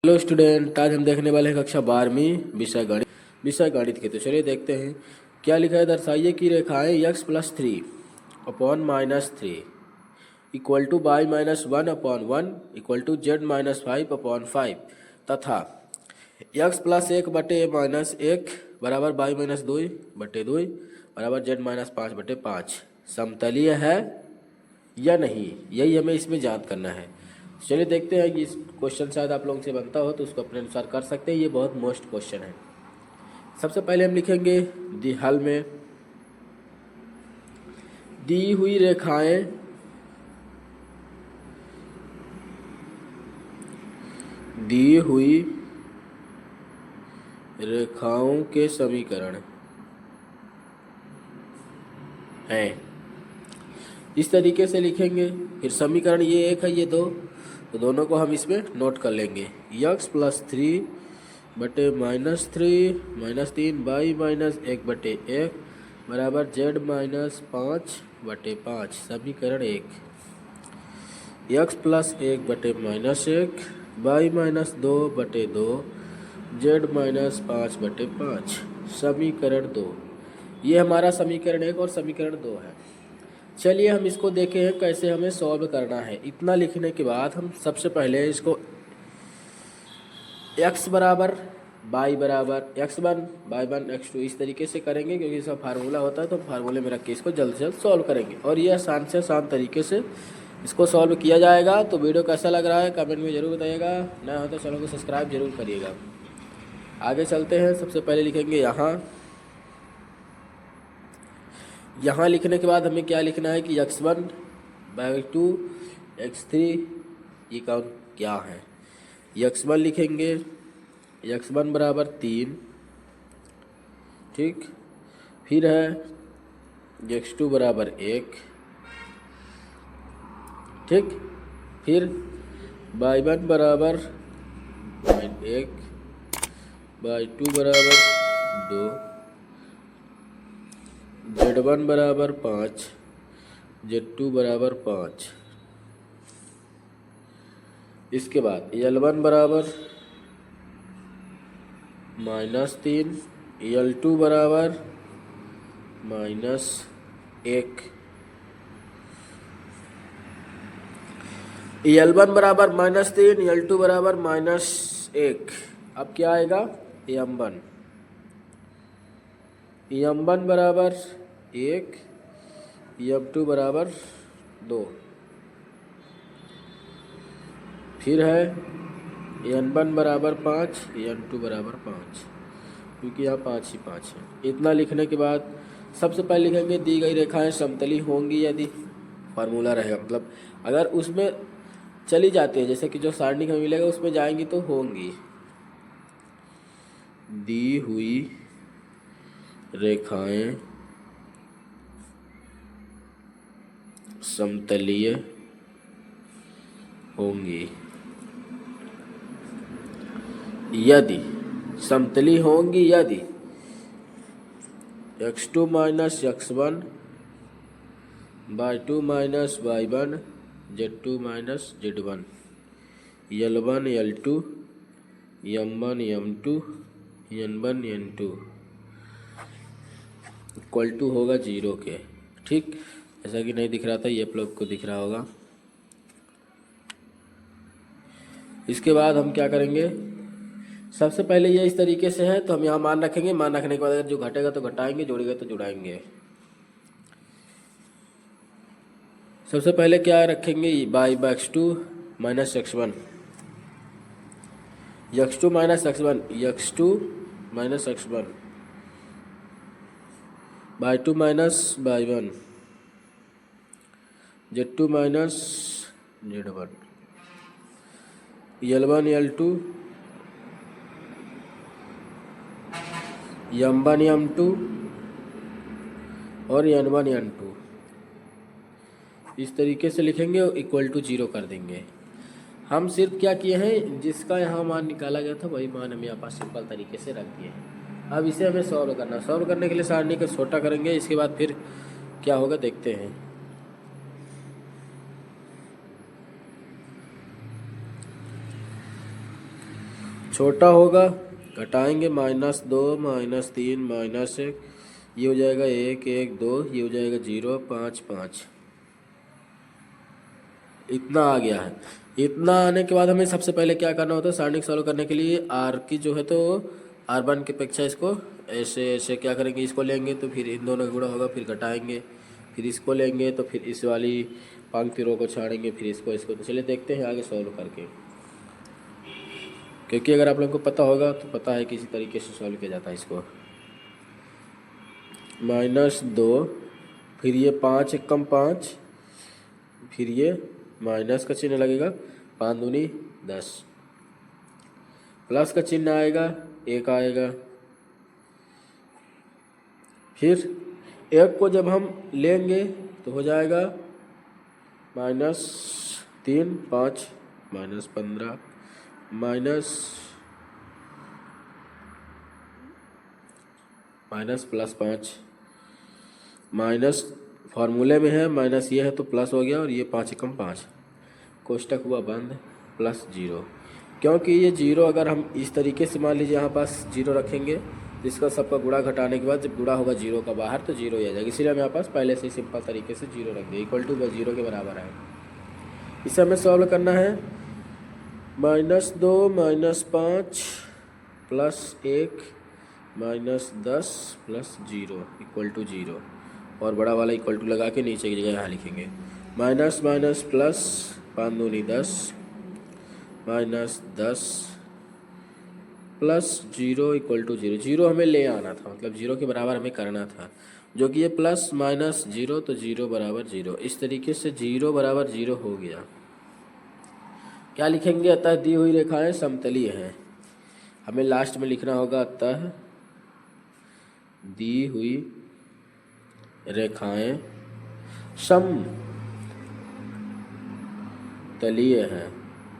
Hello student, आज हम देखने वाले हैं कक्षा 12वीं विषय गणित के। तो चलिए देखते हैं क्या लिखा है। दर्शाइए कि रेखाएं x+3/-3 equal to y-1/1 equal to z-5/5 तथा x+1/-1 बराबर y-2/2 बराबर z-5/5 समतलीय है या नहीं, यही हमें इसमें जांच करना है। चलिए देखते हैं कि इस क्वेश्चन शायद आप लोगों से बनता हो तो उसको अपने अनुसार कर सकते हैं। ये बहुत मोस्ट क्वेश्चन है। सबसे पहले हम लिखेंगे दी हल में दी हुई रेखाओं के समीकरण हैं। इस तरीके से लिखेंगे। फिर समीकरण ये एक है, ये दो, तो दोनों को हम इसमें नोट कर लेंगे। x+3/-3 y-1/1 बराबर z-5/5 समीकरण 1। x+1/-1 y-2/2 z-5/5 समीकरण 2। ये हमारा समीकरण 1 और समीकरण 2 है। चलिए हम इसको देखें हैं कैसे हमें सॉल्व करना है। इतना लिखने के बाद हम सबसे पहले इसको x बराबर y बराबर x1 y1 x2 इस तरीके से करेंगे, क्योंकि इसका फार्मूला होता है तो फार्मूले में रख के इसको जल्द से जल्द सॉल्व करेंगे। और ये आसान से आसान तरीके से इसको सॉल्व किया जाएगा। तो वीडियो कैसा लग रहा है कमेंट में ज़रूर बताइएगा। नया हो तो चैनल को सब्सक्राइब जरूर करिएगा। आगे चलते हैं। सबसे पहले लिखेंगे यहाँ लिखने के बाद हमें क्या लिखना है कि x1/2 x3 ये क्या है। x1 लिखेंगे, x1 बराबर 3, ठीक। फिर है x2 बराबर 1, ठीक। फिर y1 बराबर 1, y2 बराबर 2, z1 बराबर 5, z2 बराबर 5। इसके बाद l1 बराबर -3, l2 बराबर -1। l1 बराबर -3, l2 बराबर -1। अब क्या आएगा m1 बराबर 1, m2 बराबर 2। फिर है n1 बराबर 5, n2 बराबर 5, क्योंकि यहाँ 5 ही 5 है। इतना लिखने के बाद सबसे पहले लिखेंगे दी गई रेखाएं समतली होंगी यदि, फार्मूला रहेगा, मतलब अगर उसमें चली जाती है, जैसे कि जो सारणी हमें मिलेगा उसमें जाएंगी तो होंगी। दी हुई रेखाएं समतलीय होंगी यदि x2 - x1 y2 - y1 z2 - z1 l1 l2 m1 m2 n1 n2 equal to होगा 0 के, ठीक। ऐसा कि नहीं दिख रहा था, ये आप लोग को दिख रहा होगा। इसके बाद हम क्या करेंगे, सबसे पहले ये इस तरीके से है तो हम यहाँ मान रखेंगे। मान रखने के बाद अगर जो घटेगा तो घटाएंगे, जोड़ेगा तो जुड़ाएंगे। सबसे पहले क्या रखेंगे x2 - x1, x2 - x1 y2 - y1 z2 - z1 l1 l2 m1 m2 और n1 n2 इस तरीके से लिखेंगे और इक्वल टू 0 कर देंगे। हम सिर्फ क्या किए हैं, जिसका यहाँ मान निकाला गया था वही मान हम यहाँ पास सिंपल तरीके से रख दिए हैं। अब इसे हमें सॉल्व करना। सॉल्व करने के लिए सारणी को छोटा करेंगे, इसके बाद फिर क्या होगा देखते हैं। छोटा होगा घटाएंगे, -2 -3 -1, ये हो जाएगा 1 1 2, ये हो जाएगा 0 5 5। इतना आ गया है। इतना आने के बाद हमें सबसे पहले क्या करना होता है, सारणिक सॉल्व करने के लिए आर की जो है तो R1 की अपेक्षा इसको ऐसे ऐसे क्या करेंगे, इसको लेंगे तो फिर इन दोनों का गुणा होगा, फिर घटाएंगे, फिर इसको लेंगे तो फिर इस वाली पंक्ति रो को छाड़ेंगे, फिर इसको इसको। तो चलिए देखते हैं आगे सॉल्व करके, क्योंकि अगर आप लोगों को पता होगा तो पता है किसी तरीके से सॉल्व किया जाता है इसको। -2, फिर ये 5 एकम 5, फिर ये माइनस का चिन्ह लगेगा, 5 दूनी 10, प्लस का चिन्ह आएगा, 1 आएगा। फिर 1 को जब हम लेंगे तो हो जाएगा -3 5 -15 माइनस प्लस 5 माइनस फार्मूले में है, माइनस ये है तो प्लस हो गया, और ये 5 एकम 5, कोष्टक हुआ बंद, +0। क्योंकि ये 0 अगर हम इस तरीके से मान लीजिए यहाँ पास 0 रखेंगे, जिसका सबका गुणा घटाने के बाद जब गुणा होगा 0 का बाहर तो 0 ही आ जाएगा, इसीलिए हम यहाँ पास पहले से ही सिंपल तरीके से 0 रख दिए, इक्वल टू 0 के बराबर है। इसे हमें सॉल्व करना है, -2 -5 +1 -10 +0 इक्वल टू 0, और बड़ा वाला इक्वल टू लगा के नीचे की जगह यहाँ लिखेंगे, माइनस माइनस प्लस, 5 दूनी 10 -10 +0 इक्वल टू 0। 0 हमें ले आना था, मतलब 0 के बराबर हमें करना था, जो कि ये प्लस माइनस 0, तो 0 बराबर 0। इस तरीके से 0 बराबर 0 हो गया। क्या लिखेंगे, अतः दी हुई रेखाएं समतलीय हैं। हमें लास्ट में लिखना होगा अतः दी हुई रेखाएं समतलीय हैं।